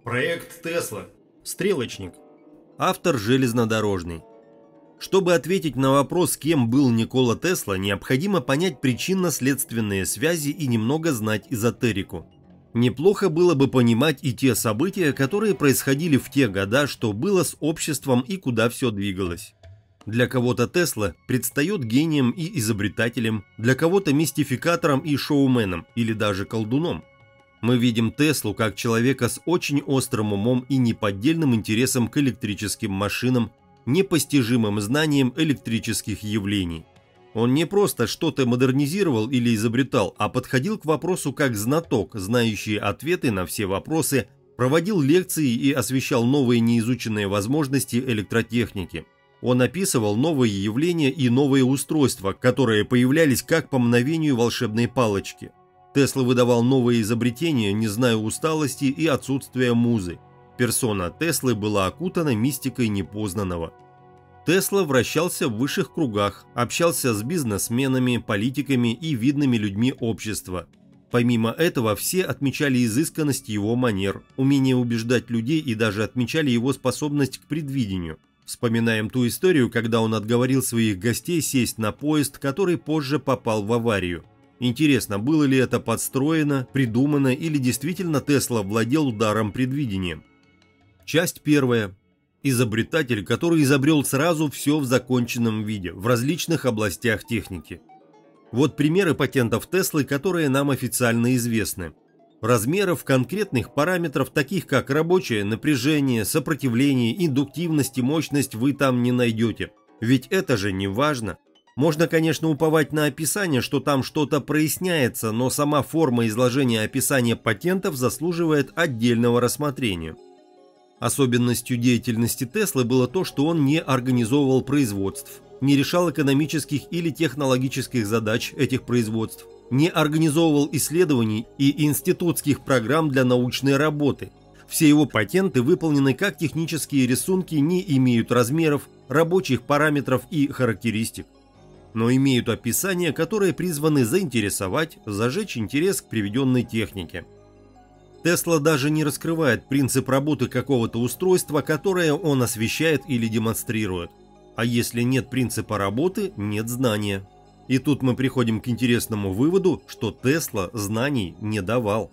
Проект Тесла. Стрелочник. Автор железнодорожный. Чтобы ответить на вопрос, кем был Никола Тесла, необходимо понять причинно-следственные связи и немного знать эзотерику. Неплохо было бы понимать и те события, которые происходили в те года, что было с обществом и куда все двигалось. Для кого-то Тесла предстает гением и изобретателем, для кого-то мистификатором и шоуменом, или даже колдуном. Мы видим Теслу как человека с очень острым умом и неподдельным интересом к электрическим машинам, непостижимым знанием электрических явлений. Он не просто что-то модернизировал или изобретал, а подходил к вопросу как знаток, знающий ответы на все вопросы, проводил лекции и освещал новые неизученные возможности электротехники. Он описывал новые явления и новые устройства, которые появлялись как по мгновению волшебной палочки. Тесла выдавал новые изобретения, не зная усталости и отсутствия музы. Персона Теслы была окутана мистикой непознанного. Тесла вращался в высших кругах, общался с бизнесменами, политиками и видными людьми общества. Помимо этого, все отмечали изысканность его манер, умение убеждать людей и даже отмечали его способность к предвидению. Вспоминаем ту историю, когда он отговорил своих гостей сесть на поезд, который позже попал в аварию. Интересно, было ли это подстроено, придумано или действительно Тесла владел даром предвидения? Часть первая. Изобретатель, который изобрел сразу все в законченном виде, в различных областях техники. Вот примеры патентов Теслы, которые нам официально известны. Размеров конкретных параметров, таких как рабочее напряжение, сопротивление, индуктивность и мощность, вы там не найдете. Ведь это же не важно. Можно, конечно, уповать на описание, что там что-то проясняется, но сама форма изложения описания патентов заслуживает отдельного рассмотрения. Особенностью деятельности Теслы было то, что он не организовывал производств, не решал экономических или технологических задач этих производств, не организовывал исследований и институтских программ для научной работы. Все его патенты выполнены как технические рисунки, не имеют размеров, рабочих параметров и характеристик, но имеют описания, которые призваны заинтересовать, зажечь интерес к приведенной технике. Тесла даже не раскрывает принцип работы какого-то устройства, которое он освещает или демонстрирует. А если нет принципа работы, нет знания. И тут мы приходим к интересному выводу, что Тесла знаний не давал.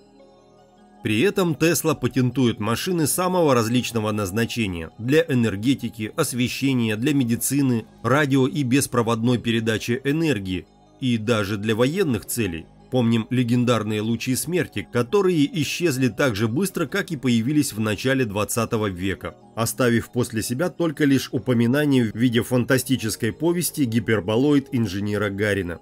При этом Тесла патентует машины самого различного назначения для энергетики, освещения, для медицины, радио и беспроводной передачи энергии и даже для военных целей. Помним легендарные лучи смерти, которые исчезли так же быстро, как и появились в начале 20 века, оставив после себя только лишь упоминание в виде фантастической повести «Гиперболоид» инженера Гарина.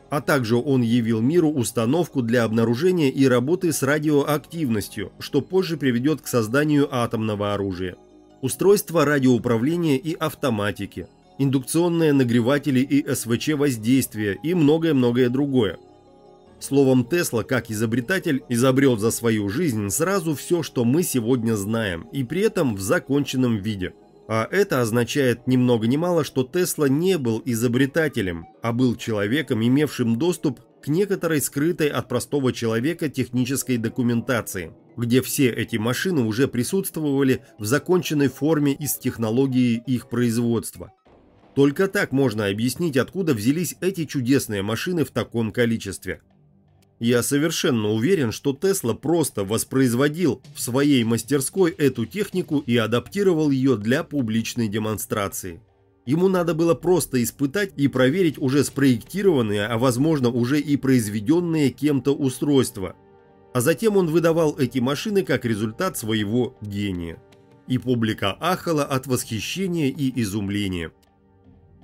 А также он явил миру установку для обнаружения и работы с радиоактивностью, что позже приведет к созданию атомного оружия. Устройства радиоуправления и автоматики, индукционные нагреватели и СВЧ-воздействия и многое-многое другое. Словом, Тесла, как изобретатель, изобрел за свою жизнь сразу все, что мы сегодня знаем, и при этом в законченном виде. А это означает ни много ни мало, что Тесла не был изобретателем, а был человеком, имевшим доступ к некоторой скрытой от простого человека технической документации, где все эти машины уже присутствовали в законченной форме из технологии их производства. Только так можно объяснить, откуда взялись эти чудесные машины в таком количестве. Я совершенно уверен, что Тесла просто воспроизводил в своей мастерской эту технику и адаптировал ее для публичной демонстрации. Ему надо было просто испытать и проверить уже спроектированные, а возможно уже и произведенные кем-то устройства. А затем он выдавал эти машины как результат своего гения. И публика ахала от восхищения и изумления.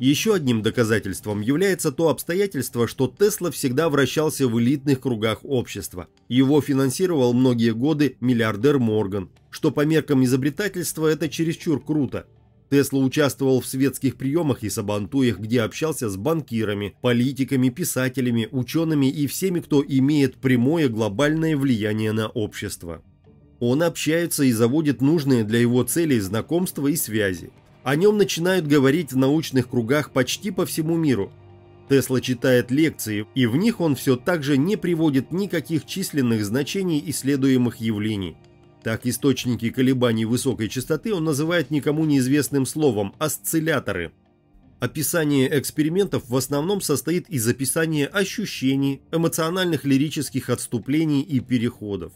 Еще одним доказательством является то обстоятельство, что Тесла всегда вращался в элитных кругах общества. Его финансировал многие годы миллиардер Морган, что по меркам изобретательства это чересчур круто. Тесла участвовал в светских приемах и сабантуях, где общался с банкирами, политиками, писателями, учеными и всеми, кто имеет прямое глобальное влияние на общество. Он общается и заводит нужные для его целей знакомства и связи. О нем начинают говорить в научных кругах почти по всему миру. Тесла читает лекции, и в них он все так же не приводит никаких численных значений исследуемых явлений. Так, источники колебаний высокой частоты он называет никому неизвестным словом – осцилляторы. Описание экспериментов в основном состоит из описания ощущений, эмоциональных лирических отступлений и переходов.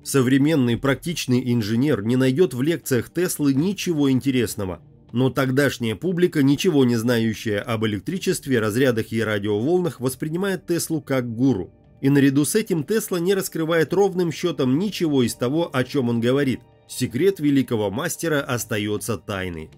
Современный практичный инженер не найдет в лекциях Теслы ничего интересного, но тогдашняя публика, ничего не знающая об электричестве, разрядах и радиоволнах, воспринимает Теслу как гуру. И наряду с этим Тесла не раскрывает ровным счетом ничего из того, о чем он говорит. Секрет великого мастера остается тайной.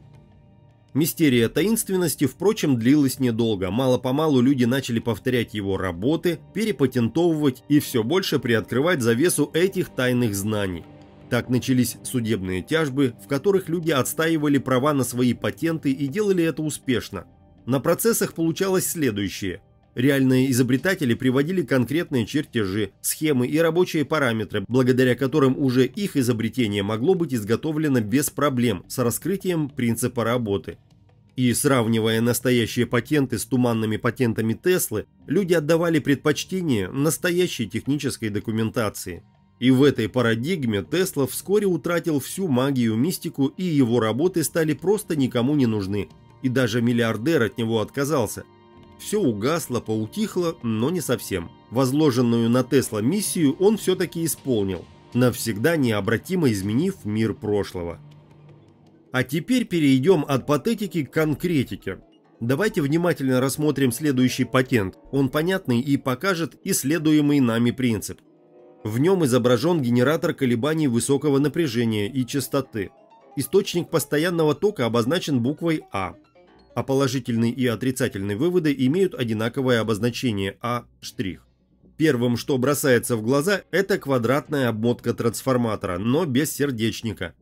Мистерия таинственности, впрочем, длилась недолго. Мало-помалу люди начали повторять его работы, перепатентовывать и все больше приоткрывать завесу этих тайных знаний. Так начались судебные тяжбы, в которых люди отстаивали права на свои патенты и делали это успешно. На процессах получалось следующее. Реальные изобретатели приводили конкретные чертежи, схемы и рабочие параметры, благодаря которым уже их изобретение могло быть изготовлено без проблем с раскрытием принципа работы. И сравнивая настоящие патенты с туманными патентами Теслы, люди отдавали предпочтение настоящей технической документации. И в этой парадигме Тесла вскоре утратил всю магию, мистику, и его работы стали просто никому не нужны. И даже миллиардер от него отказался. Все угасло, поутихло, но не совсем. Возложенную на Тесла миссию он все-таки исполнил, навсегда необратимо изменив мир прошлого. А теперь перейдем от патетики к конкретике. Давайте внимательно рассмотрим следующий патент. Он понятный и покажет исследуемый нами принцип. В нем изображен генератор колебаний высокого напряжения и частоты. Источник постоянного тока обозначен буквой А. А положительные и отрицательные выводы имеют одинаковое обозначение А'. Первым, что бросается в глаза, это квадратная обмотка трансформатора, но без сердечника.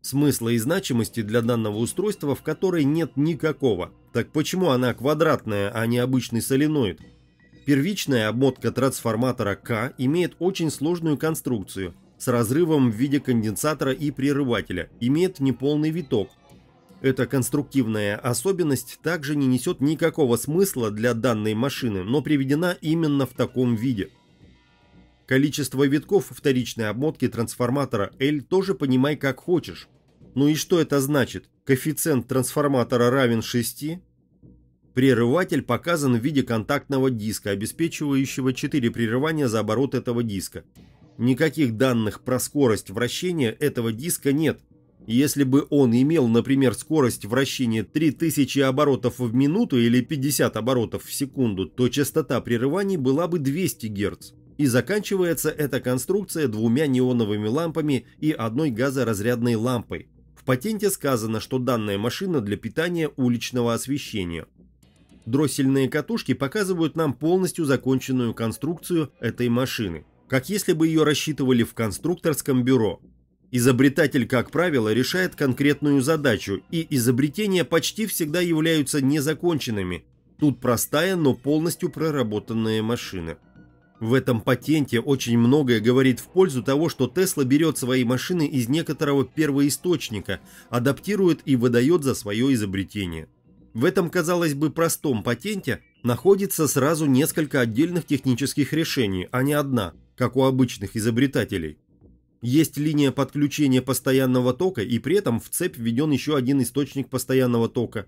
Смысла и значимости для данного устройства в которой нет никакого. Так почему она квадратная, а не обычный соленоид? Первичная обмотка трансформатора К имеет очень сложную конструкцию, с разрывом в виде конденсатора и прерывателя, имеет неполный виток. Эта конструктивная особенность также не несет никакого смысла для данной машины, но приведена именно в таком виде. Количество витков вторичной обмотки трансформатора L тоже понимай как хочешь. Ну и что это значит? Коэффициент трансформатора равен 6? Прерыватель показан в виде контактного диска, обеспечивающего 4 прерывания за оборот этого диска. Никаких данных про скорость вращения этого диска нет. Если бы он имел, например, скорость вращения 3000 оборотов в минуту или 50 оборотов в секунду, то частота прерываний была бы 200 Гц. И заканчивается эта конструкция 2 неоновыми лампами и 1 газоразрядной лампой. В патенте сказано, что данная машина для питания уличного освещения. Дроссельные катушки показывают нам полностью законченную конструкцию этой машины, как если бы ее рассчитывали в конструкторском бюро. Изобретатель, как правило, решает конкретную задачу, и изобретения почти всегда являются незаконченными. Тут простая, но полностью проработанная машина. В этом патенте очень многое говорит в пользу того, что Тесла берет свои машины из некоторого первоисточника, адаптирует и выдает за свое изобретение. В этом, казалось бы, простом патенте находится сразу несколько отдельных технических решений, а не одна, как у обычных изобретателей. Есть линия подключения постоянного тока, и при этом в цепь введен еще один источник постоянного тока.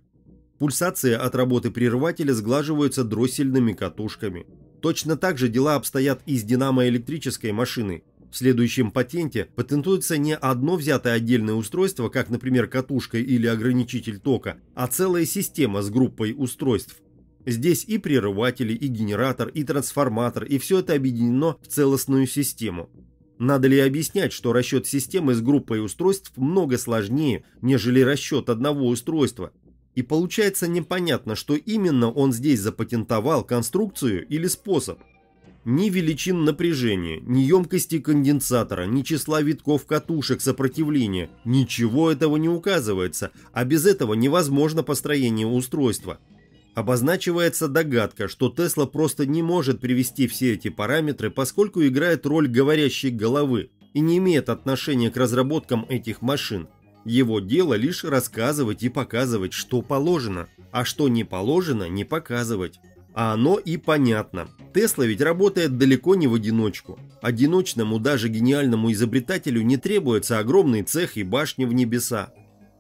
Пульсации от работы прерывателя сглаживаются дроссельными катушками. Точно так же дела обстоят и с динамоэлектрической машиной. В следующем патенте патентуется не одно взятое отдельное устройство, как, например, катушка или ограничитель тока, а целая система с группой устройств. Здесь и прерыватели, и генератор, и трансформатор, и все это объединено в целостную систему. Надо ли объяснять, что расчет системы с группой устройств много сложнее, нежели расчет одного устройства? И получается непонятно, что именно он здесь запатентовал, конструкцию или способ. Ни величин напряжения, ни емкости конденсатора, ни числа витков катушек сопротивления, ничего этого не указывается, а без этого невозможно построение устройства. Обозначивается догадка, что Тесла просто не может привести все эти параметры, поскольку играет роль говорящей головы и не имеет отношения к разработкам этих машин. Его дело лишь рассказывать и показывать, что положено, а что не положено, не показывать. А оно и понятно. Тесла ведь работает далеко не в одиночку. Одиночному, даже гениальному изобретателю не требуется огромный цех и башни в небеса.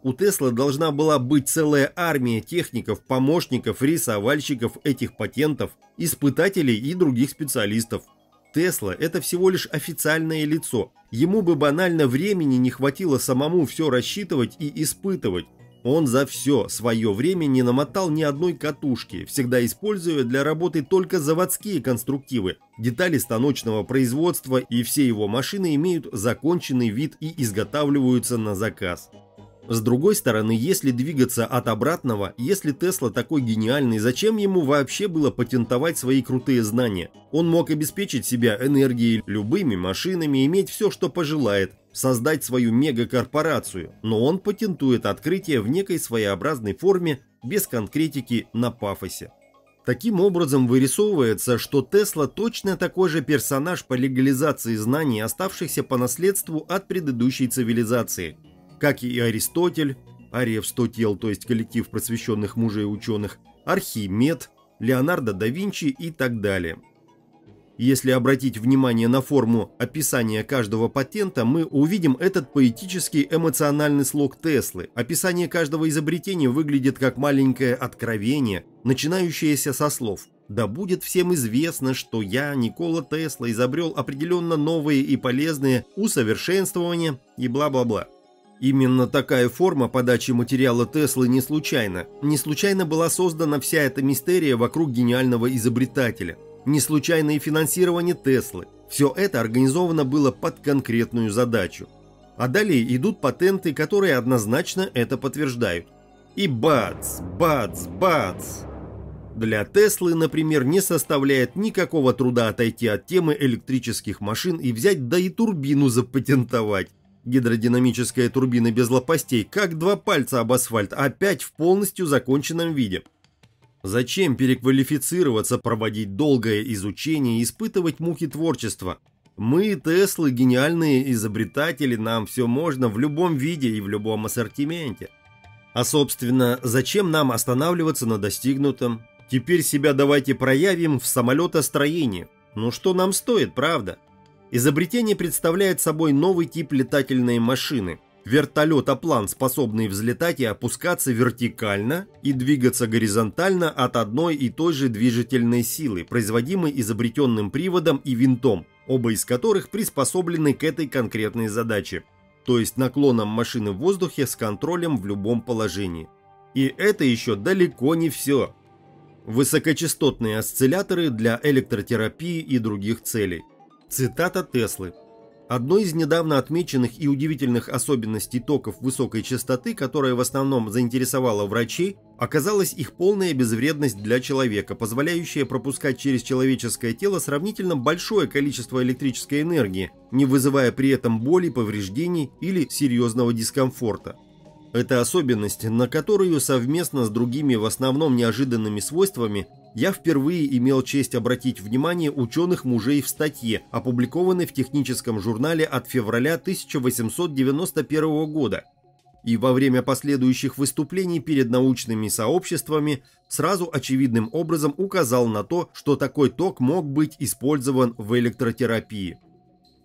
У Теслы должна была быть целая армия техников, помощников, рисовальщиков этих патентов, испытателей и других специалистов. Тесла – это всего лишь официальное лицо. Ему бы банально времени не хватило самому все рассчитывать и испытывать. Он за все свое время не намотал ни одной катушки, всегда используя для работы только заводские конструктивы, детали станочного производства, и все его машины имеют законченный вид и изготавливаются на заказ. С другой стороны, если двигаться от обратного, если Тесла такой гениальный, зачем ему вообще было патентовать свои крутые знания? Он мог обеспечить себя энергией, любыми машинами, иметь все, что пожелает, создать свою мегакорпорацию, но он патентует открытие в некой своеобразной форме, без конкретики, на пафосе. Таким образом вырисовывается, что Тесла точно такой же персонаж по легализации знаний, оставшихся по наследству от предыдущей цивилизации. Как и Аристотель, Ариев 100 тел, то есть коллектив просвещенных мужей ученых, Архимед, Леонардо да Винчи и так далее. Если обратить внимание на форму описания каждого патента, мы увидим этот поэтический эмоциональный слог Теслы. Описание каждого изобретения выглядит как маленькое откровение, начинающееся со слов: «Да будет всем известно, что я, Никола Тесла, изобрел определенно новые и полезные усовершенствования» и бла-бла-бла. Именно такая форма подачи материала Теслы не случайна. Не случайно была создана вся эта мистерия вокруг гениального изобретателя. Не случайно и финансирование Теслы. Все это организовано было под конкретную задачу. А далее идут патенты, которые однозначно это подтверждают. И бац, бац, бац! Для Теслы, например, не составляет никакого труда отойти от темы электрических машин и взять, да и турбину запатентовать. Гидродинамическая турбина без лопастей, как два пальца об асфальт, опять в полностью законченном виде. Зачем переквалифицироваться, проводить долгое изучение и испытывать муки творчества? Мы, Теслы, гениальные изобретатели, нам все можно в любом виде и в любом ассортименте. А собственно, зачем нам останавливаться на достигнутом? Теперь себя давайте проявим в самолетостроении. Ну что нам стоит, правда? Изобретение представляет собой новый тип летательной машины. Вертолет-оплан, способный взлетать и опускаться вертикально и двигаться горизонтально от одной и той же движительной силы, производимой изобретенным приводом и винтом, оба из которых приспособлены к этой конкретной задаче, то есть наклоном машины в воздухе с контролем в любом положении. И это еще далеко не все. Высокочастотные осцилляторы для электротерапии и других целей. Цитата Теслы. Одной из недавно отмеченных и удивительных особенностей токов высокой частоты, которая в основном заинтересовала врачей, оказалась их полная безвредность для человека, позволяющая пропускать через человеческое тело сравнительно большое количество электрической энергии, не вызывая при этом боли, повреждений или серьезного дискомфорта. Эта особенность, на которую совместно с другими в основном неожиданными свойствами я впервые имел честь обратить внимание ученых мужей в статье, опубликованной в техническом журнале от февраля 1891 года. И во время последующих выступлений перед научными сообществами сразу очевидным образом указал на то, что такой ток мог быть использован в электротерапии.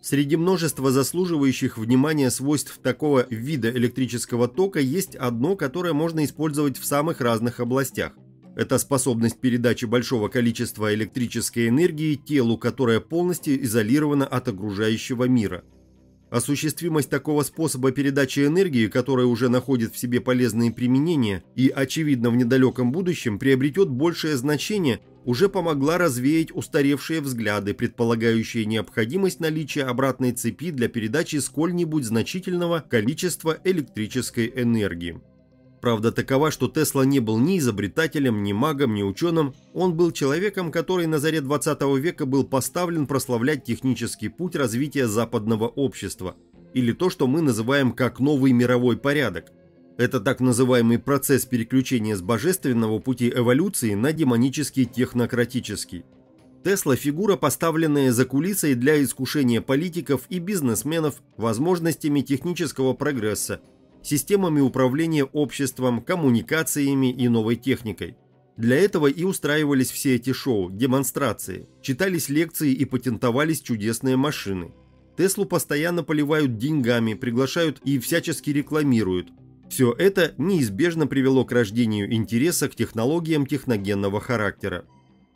Среди множества заслуживающих внимания свойств такого вида электрического тока есть одно, которое можно использовать в самых разных областях. Это способность передачи большого количества электрической энергии телу, которое полностью изолировано от окружающего мира. Осуществимость такого способа передачи энергии, которая уже находит в себе полезные применения и, очевидно, в недалеком будущем приобретет большее значение, уже помогла развеять устаревшие взгляды, предполагающие необходимость наличия обратной цепи для передачи сколь-нибудь значительного количества электрической энергии. Правда такова, что Тесла не был ни изобретателем, ни магом, ни ученым. Он был человеком, который на заре 20 века был поставлен прославлять технический путь развития западного общества, или то, что мы называем как новый мировой порядок. Это так называемый процесс переключения с божественного пути эволюции на демонический технократический. Тесла – фигура, поставленная за кулисой для искушения политиков и бизнесменов возможностями технического прогресса, системами управления обществом, коммуникациями и новой техникой. Для этого и устраивались все эти шоу, демонстрации, читались лекции и патентовались чудесные машины. Теслу постоянно поливают деньгами, приглашают и всячески рекламируют. Все это неизбежно привело к рождению интереса к технологиям техногенного характера.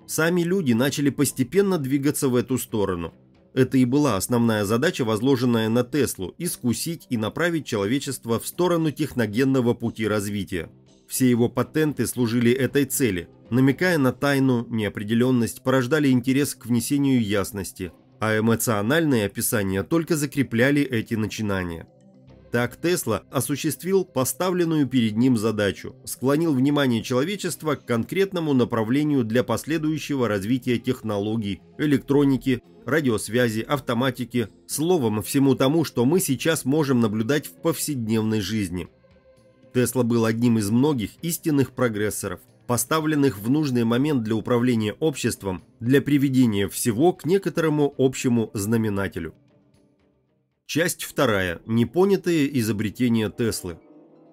Сами люди начали постепенно двигаться в эту сторону. Это и была основная задача, возложенная на Теслу – искусить и направить человечество в сторону техногенного пути развития. Все его патенты служили этой цели, намекая на тайну, неопределенность, порождали интерес к внесению ясности, а эмоциональные описания только закрепляли эти начинания. Так Тесла осуществил поставленную перед ним задачу, склонил внимание человечества к конкретному направлению для последующего развития технологий, электроники, радиосвязи, автоматики, словом, всему тому, что мы сейчас можем наблюдать в повседневной жизни. Тесла был одним из многих истинных прогрессоров, поставленных в нужный момент для управления обществом, для приведения всего к некоторому общему знаменателю. Часть 2. Непонятые изобретения Теслы.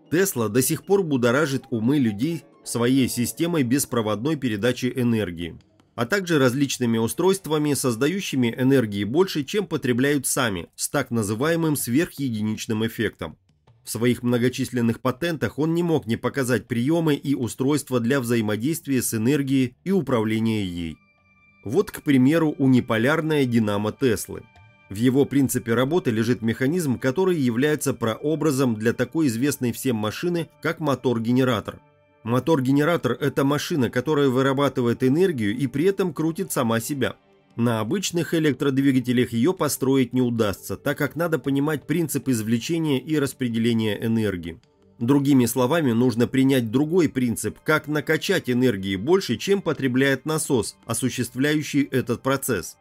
Тесла до сих пор будоражит умы людей своей системой беспроводной передачи энергии, а также различными устройствами, создающими энергии больше, чем потребляют сами, с так называемым сверхединичным эффектом. В своих многочисленных патентах он не мог не показать приемы и устройства для взаимодействия с энергией и управления ей. Вот, к примеру, униполярная динамо Теслы. В его принципе работы лежит механизм, который является прообразом для такой известной всем машины, как мотор-генератор. Мотор-генератор – это машина, которая вырабатывает энергию и при этом крутит сама себя. На обычных электродвигателях ее построить не удастся, так как надо понимать принцип извлечения и распределения энергии. Другими словами, нужно принять другой принцип, как накачать энергии больше, чем потребляет насос, осуществляющий этот процесс.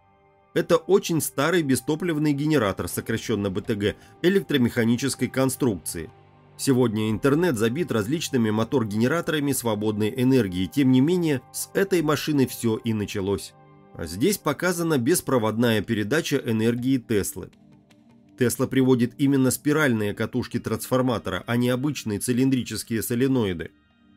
Это очень старый бестопливный генератор, сокращенно БТГ, электромеханической конструкции. Сегодня интернет забит различными мотор-генераторами свободной энергии, тем не менее, с этой машины все и началось. Здесь показана беспроводная передача энергии Теслы. Тесла приводит именно спиральные катушки трансформатора, а не обычные цилиндрические соленоиды.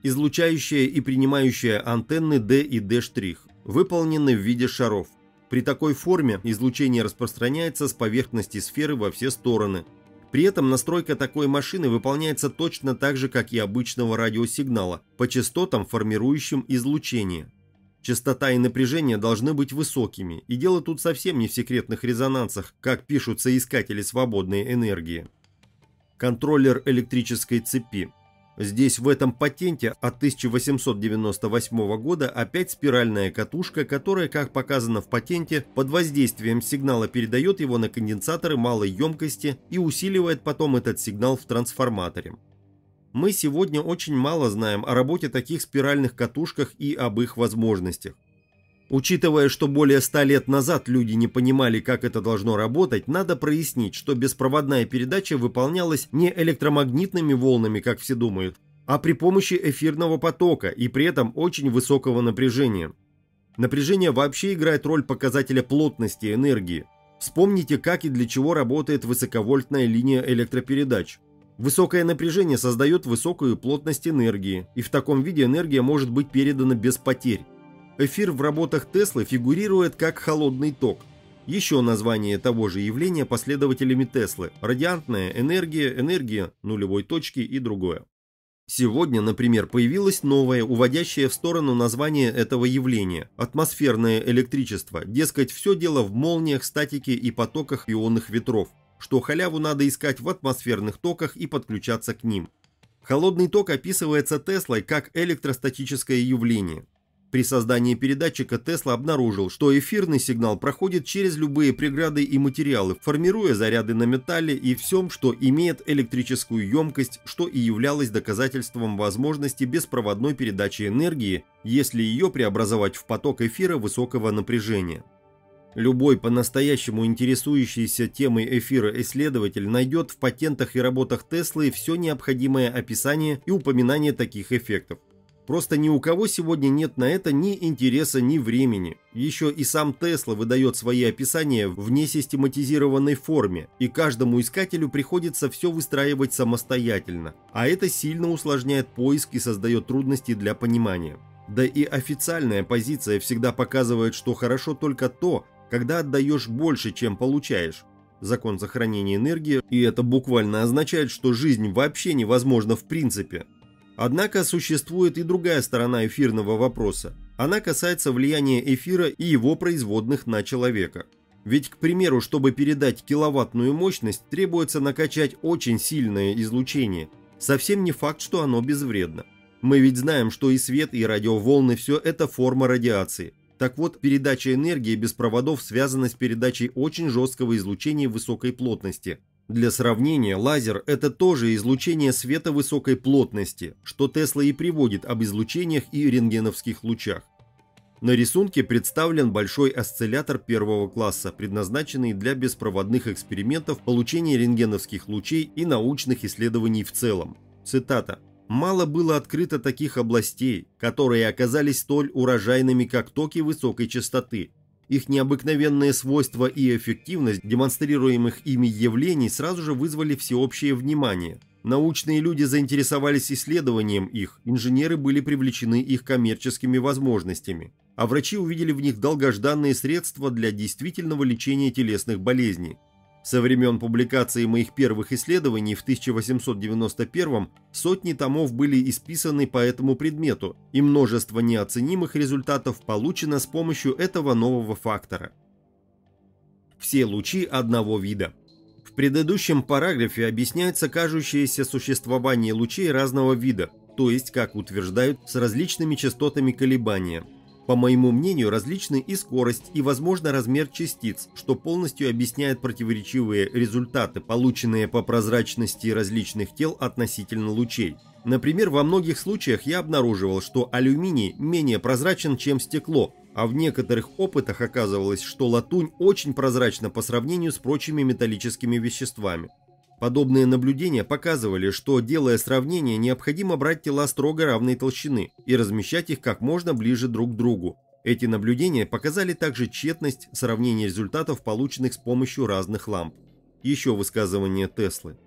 Излучающая и принимающая антенны D и D', выполнены в виде шаров. При такой форме излучение распространяется с поверхности сферы во все стороны. При этом настройка такой машины выполняется точно так же, как и обычного радиосигнала, по частотам, формирующим излучение. Частота и напряжение должны быть высокими, и дело тут совсем не в секретных резонансах, как пишут соискатели свободной энергии. Контроллер электрической цепи. Здесь в этом патенте от 1898 года опять спиральная катушка, которая, как показано в патенте, под воздействием сигнала передает его на конденсаторы малой емкости и усиливает потом этот сигнал в трансформаторе. Мы сегодня очень мало знаем о работе таких спиральных катушках и об их возможностях. Учитывая, что более 100 лет назад люди не понимали, как это должно работать, надо прояснить, что беспроводная передача выполнялась не электромагнитными волнами, как все думают, а при помощи эфирного потока и при этом очень высокого напряжения. Напряжение вообще играет роль показателя плотности энергии. Вспомните, как и для чего работает высоковольтная линия электропередач. Высокое напряжение создает высокую плотность энергии, и в таком виде энергия может быть передана без потерь. Эфир в работах Теслы фигурирует как холодный ток. Еще название того же явления последователями Теслы – радиантная энергия, энергия нулевой точки и другое. Сегодня, например, появилось новое, уводящее в сторону название этого явления – атмосферное электричество, дескать, все дело в молниях, статике и потоках ионных ветров, что халяву надо искать в атмосферных токах и подключаться к ним. Холодный ток описывается Теслой как электростатическое явление. При создании передатчика Тесла обнаружил, что эфирный сигнал проходит через любые преграды и материалы, формируя заряды на металле и всем, что имеет электрическую емкость, что и являлось доказательством возможности беспроводной передачи энергии, если ее преобразовать в поток эфира высокого напряжения. Любой по-настоящему интересующийся темой эфира исследователь найдет в патентах и работах Теслы все необходимое описание и упоминание таких эффектов. Просто ни у кого сегодня нет на это ни интереса, ни времени. Еще и сам Тесла выдает свои описания в несистематизированной форме, и каждому искателю приходится все выстраивать самостоятельно, а это сильно усложняет поиск и создает трудности для понимания. Да и официальная позиция всегда показывает, что хорошо только то, когда отдаешь больше, чем получаешь. Закон сохранения энергии, и это буквально означает, что жизнь вообще невозможна в принципе. Однако существует и другая сторона эфирного вопроса. Она касается влияния эфира и его производных на человека. Ведь, к примеру, чтобы передать киловаттную мощность, требуется накачать очень сильное излучение. Совсем не факт, что оно безвредно. Мы ведь знаем, что и свет, и радиоволны – все это форма радиации. Так вот, передача энергии без проводов связана с передачей очень жесткого излучения высокой плотности. Для сравнения, лазер – это тоже излучение света высокой плотности, что Тесла и приводит об излучениях и рентгеновских лучах. На рисунке представлен большой осциллятор первого класса, предназначенный для беспроводных экспериментов получения рентгеновских лучей и научных исследований в целом. Цитата. «Мало было открыто таких областей, которые оказались столь урожайными, как токи высокой частоты. Их необыкновенные свойства и эффективность демонстрируемых ими явлений сразу же вызвали всеобщее внимание. Научные люди заинтересовались исследованием их, инженеры были привлечены их коммерческими возможностями, а врачи увидели в них долгожданные средства для действительного лечения телесных болезней. Со времен публикации моих первых исследований в 1891 сотни томов были исписаны по этому предмету, и множество неоценимых результатов получено с помощью этого нового фактора. Все лучи одного вида. В предыдущем параграфе объясняется кажущееся существование лучей разного вида, то есть, как утверждают, с различными частотами колебания. По моему мнению, различны и скорость, и, возможно, размер частиц, что полностью объясняет противоречивые результаты, полученные по прозрачности различных тел относительно лучей. Например, во многих случаях я обнаруживал, что алюминий менее прозрачен, чем стекло, а в некоторых опытах оказывалось, что латунь очень прозрачна по сравнению с прочими металлическими веществами. Подобные наблюдения показывали, что, делая сравнение, необходимо брать тела строго равной толщины и размещать их как можно ближе друг к другу. Эти наблюдения показали также тщетность сравнения результатов, полученных с помощью разных ламп. Еще высказывание Теслы.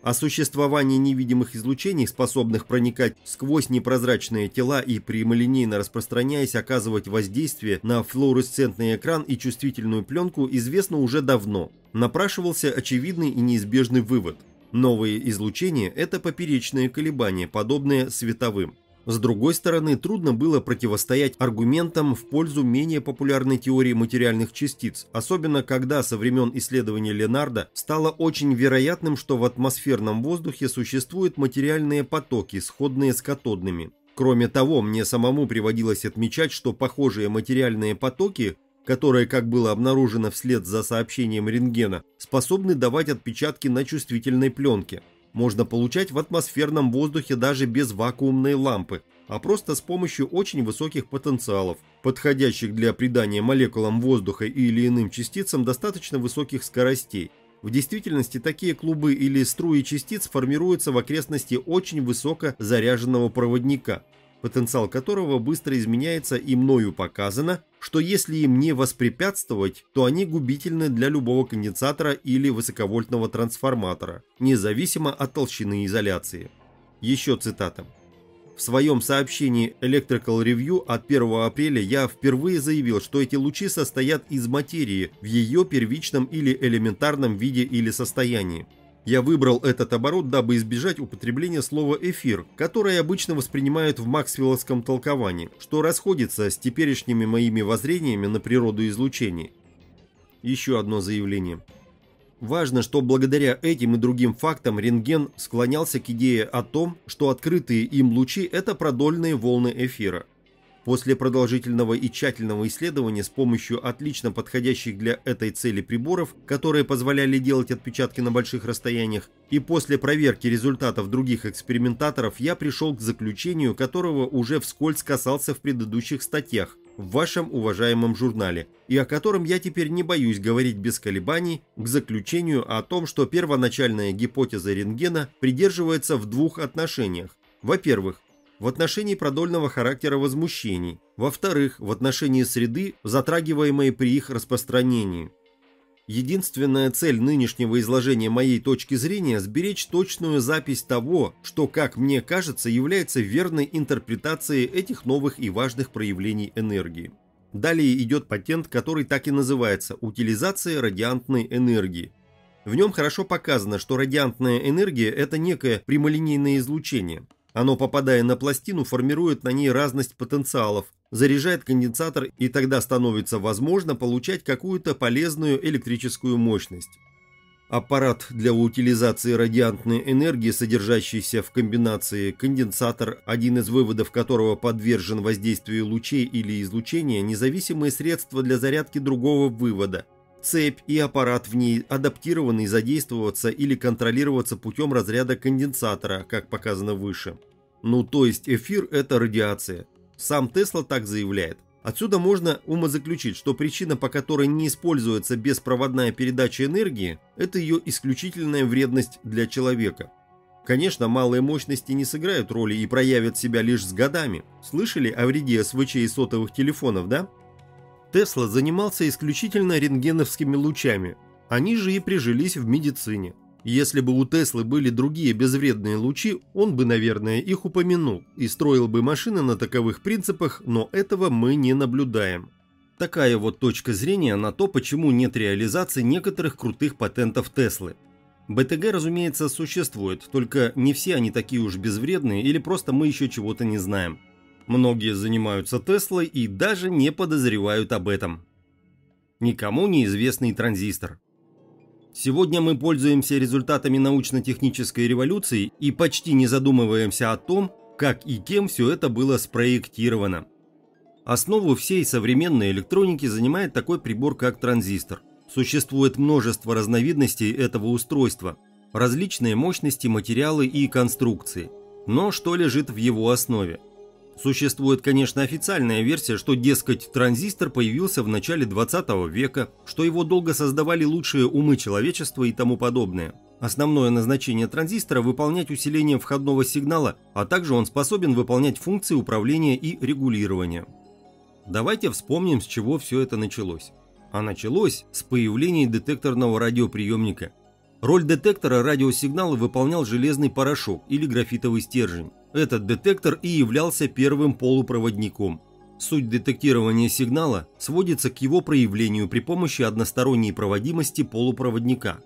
О существовании невидимых излучений, способных проникать сквозь непрозрачные тела и прямолинейно распространяясь оказывать воздействие на флуоресцентный экран и чувствительную пленку, известно уже давно. Напрашивался очевидный и неизбежный вывод. Новые излучения – это поперечные колебания, подобные световым. С другой стороны, трудно было противостоять аргументам в пользу менее популярной теории материальных частиц, особенно когда со времен исследования Ленарда стало очень вероятным, что в атмосферном воздухе существуют материальные потоки, сходные с катодными. Кроме того, мне самому приводилось отмечать, что похожие материальные потоки, которые, как было обнаружено вслед за сообщением рентгена, способны давать отпечатки на чувствительной пленке. Можно получать в атмосферном воздухе даже без вакуумной лампы, а просто с помощью очень высоких потенциалов, подходящих для придания молекулам воздуха или иным частицам достаточно высоких скоростей. В действительности такие клубы или струи частиц формируются в окрестности очень высоко заряженного проводника, потенциал которого быстро изменяется, и мною показано, что если им не воспрепятствовать, то они губительны для любого конденсатора или высоковольтного трансформатора, независимо от толщины изоляции. Еще цитата. В своем сообщении Electrical Review от 1 апреля я впервые заявил, что эти лучи состоят из материи в ее первичном или элементарном виде или состоянии. Я выбрал этот оборот, дабы избежать употребления слова «эфир», которое обычно воспринимают в максвелловском толковании, что расходится с теперешними моими воззрениями на природу излучений. Еще одно заявление. Важно, что благодаря этим и другим фактам рентген склонялся к идее о том, что открытые им лучи – это продольные волны эфира. После продолжительного и тщательного исследования с помощью отлично подходящих для этой цели приборов, которые позволяли делать отпечатки на больших расстояниях, и после проверки результатов других экспериментаторов я пришел к заключению, которого уже вскользь касался в предыдущих статьях в вашем уважаемом журнале, и о котором я теперь не боюсь говорить без колебаний, к заключению о том, что первоначальная гипотеза рентгена придерживается в двух отношениях. Во-первых, в отношении продольного характера возмущений, во-вторых, в отношении среды, затрагиваемой при их распространении. Единственная цель нынешнего изложения моей точки зрения – сберечь точную запись того, что, как мне кажется, является верной интерпретацией этих новых и важных проявлений энергии. Далее идет патент, который так и называется «Утилизация радиантной энергии». В нем хорошо показано, что радиантная энергия – это некое прямолинейное излучение. Оно, попадая на пластину, формирует на ней разность потенциалов, заряжает конденсатор, и тогда становится возможно получать какую-то полезную электрическую мощность. Аппарат для утилизации радиантной энергии, содержащийся в комбинации конденсатор, один из выводов которого подвержен воздействию лучей или излучения, независимые средства для зарядки другого вывода, цепь и аппарат в ней, адаптированный задействоваться или контролироваться путем разряда конденсатора, как показано выше. Ну, то есть эфир – это радиация. Сам Тесла так заявляет. Отсюда можно умозаключить, что причина, по которой не используется беспроводная передача энергии, это ее исключительная вредность для человека. Конечно, малые мощности не сыграют роли и проявят себя лишь с годами. Слышали о вреде СВЧ и сотовых телефонов, да? Тесла занимался исключительно рентгеновскими лучами. Они же и прижились в медицине. Если бы у Теслы были другие безвредные лучи, он бы, наверное, их упомянул и строил бы машины на таковых принципах, но этого мы не наблюдаем. Такая вот точка зрения на то, почему нет реализации некоторых крутых патентов Теслы. БТГ, разумеется, существует, только не все они такие уж безвредные или просто мы еще чего-то не знаем. Многие занимаются Теслой и даже не подозревают об этом. Никому неизвестный транзистор. Сегодня мы пользуемся результатами научно-технической революции и почти не задумываемся о том, как и кем все это было спроектировано. Основу всей современной электроники занимает такой прибор, как транзистор. Существует множество разновидностей этого устройства, различные мощности, материалы и конструкции. Но что лежит в его основе? Существует, конечно, официальная версия, что, дескать, транзистор появился в начале 20 века, что его долго создавали лучшие умы человечества и тому подобное. Основное назначение транзистора – выполнять усиление входного сигнала, а также он способен выполнять функции управления и регулирования. Давайте вспомним, с чего все это началось. А началось с появления детекторного радиоприемника. Роль детектора радиосигнала выполнял железный порошок или графитовый стержень. Этот детектор и являлся первым полупроводником. Суть детектирования сигнала сводится к его проявлению при помощи односторонней проводимости полупроводника.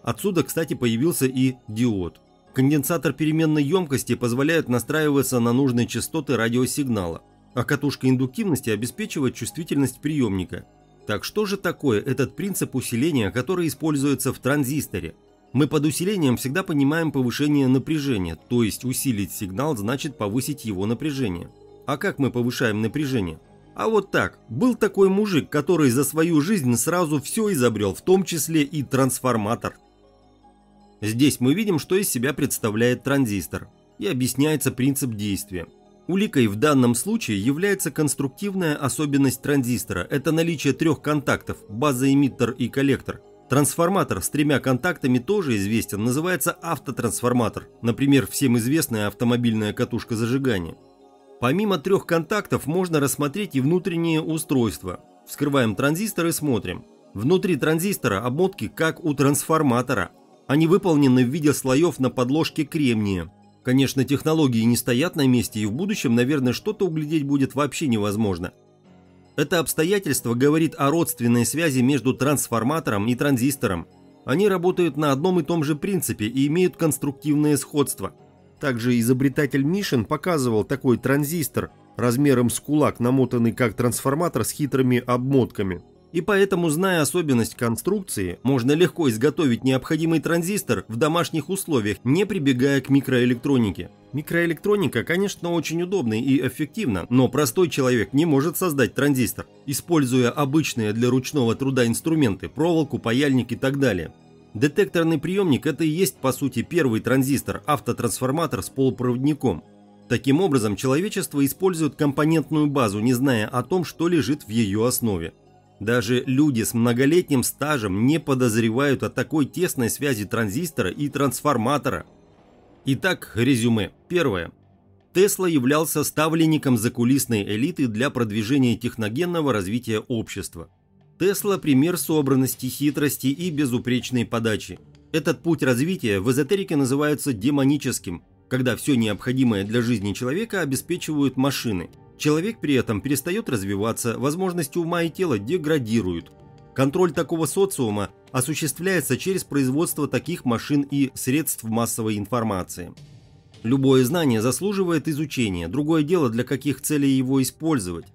Отсюда, кстати, появился и диод. Конденсатор переменной емкости позволяет настраиваться на нужные частоты радиосигнала, а катушка индуктивности обеспечивает чувствительность приемника. Так что же такое этот принцип усиления, который используется в транзисторе? Мы под усилением всегда понимаем повышение напряжения, то есть усилить сигнал значит повысить его напряжение. А как мы повышаем напряжение? А вот так. Был такой мужик, который за свою жизнь сразу все изобрел, в том числе и трансформатор. Здесь мы видим, что из себя представляет транзистор, и объясняется принцип действия. Уликой в данном случае является конструктивная особенность транзистора. Это наличие трех контактов – база, эмиттер и коллектор. Трансформатор с тремя контактами тоже известен, называется автотрансформатор, например, всем известная автомобильная катушка зажигания. Помимо трех контактов можно рассмотреть и внутреннее устройство. Вскрываем транзистор и смотрим. Внутри транзистора обмотки как у трансформатора. Они выполнены в виде слоев на подложке кремния. Конечно, технологии не стоят на месте, и в будущем, наверное, что-то углядеть будет вообще невозможно. Это обстоятельство говорит о родственной связи между трансформатором и транзистором. Они работают на одном и том же принципе и имеют конструктивное сходство. Также изобретатель Мишин показывал такой транзистор размером с кулак, намотанный как трансформатор с хитрыми обмотками. И поэтому, зная особенность конструкции, можно легко изготовить необходимый транзистор в домашних условиях, не прибегая к микроэлектронике. Микроэлектроника, конечно, очень удобна и эффективна, но простой человек не может создать транзистор, используя обычные для ручного труда инструменты, проволоку, паяльник и так далее. Детекторный приемник – это и есть, по сути, первый транзистор, автотрансформатор с полупроводником. Таким образом, человечество использует компонентную базу, не зная о том, что лежит в ее основе. Даже люди с многолетним стажем не подозревают о такой тесной связи транзистора и трансформатора. Итак, резюме. Первое. Тесла являлся ставленником закулисной элиты для продвижения техногенного развития общества. Тесла – пример собранности, хитрости и безупречной подачи. Этот путь развития в эзотерике называется демоническим, когда все необходимое для жизни человека обеспечивают машины. Человек при этом перестает развиваться, возможности ума и тела деградируют. Контроль такого социума осуществляется через производство таких машин и средств массовой информации. Любое знание заслуживает изучения, другое дело, для каких целей его использовать.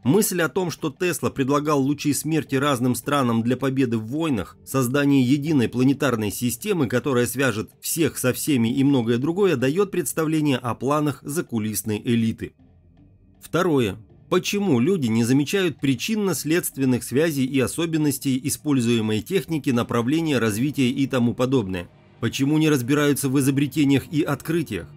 Мысль о том, что Тесла предлагал лучи смерти разным странам для победы в войнах, создание единой планетарной системы, которая свяжет всех со всеми и многое другое, дает представление о планах закулисной элиты. Второе. Почему люди не замечают причинно-следственных связей и особенностей используемой техники, направления развития и тому подобное? Почему не разбираются в изобретениях и открытиях?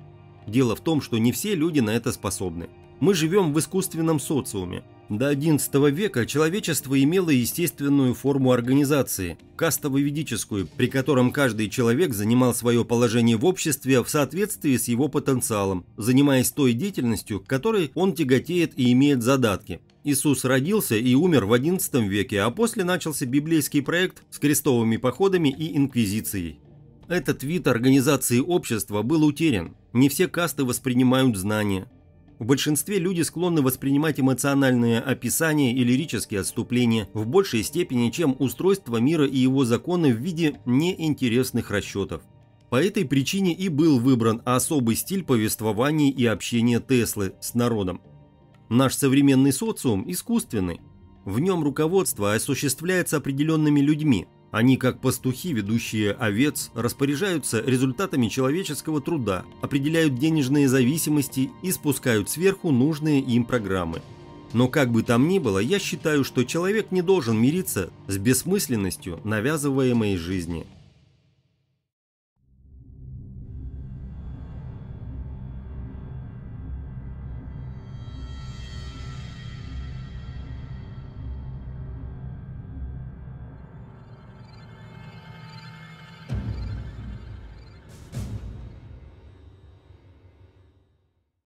Дело в том, что не все люди на это способны. Мы живем в искусственном социуме. До XI века человечество имело естественную форму организации, кастово-ведическую, при котором каждый человек занимал свое положение в обществе в соответствии с его потенциалом, занимаясь той деятельностью, к которой он тяготеет и имеет задатки. Иисус родился и умер в XI веке, а после начался библейский проект с крестовыми походами и инквизицией. Этот вид организации общества был утерян. Не все касты воспринимают знания. В большинстве люди склонны воспринимать эмоциональные описания и лирические отступления в большей степени, чем устройство мира и его законы в виде неинтересных расчетов. По этой причине и был выбран особый стиль повествования и общения Теслы с народом. Наш современный социум искусственный. В нем руководство осуществляется определенными людьми. Они, как пастухи, ведущие овец, распоряжаются результатами человеческого труда, определяют денежные зависимости и спускают сверху нужные им программы. Но как бы там ни было, я считаю, что человек не должен мириться с бессмысленностью навязываемой жизни.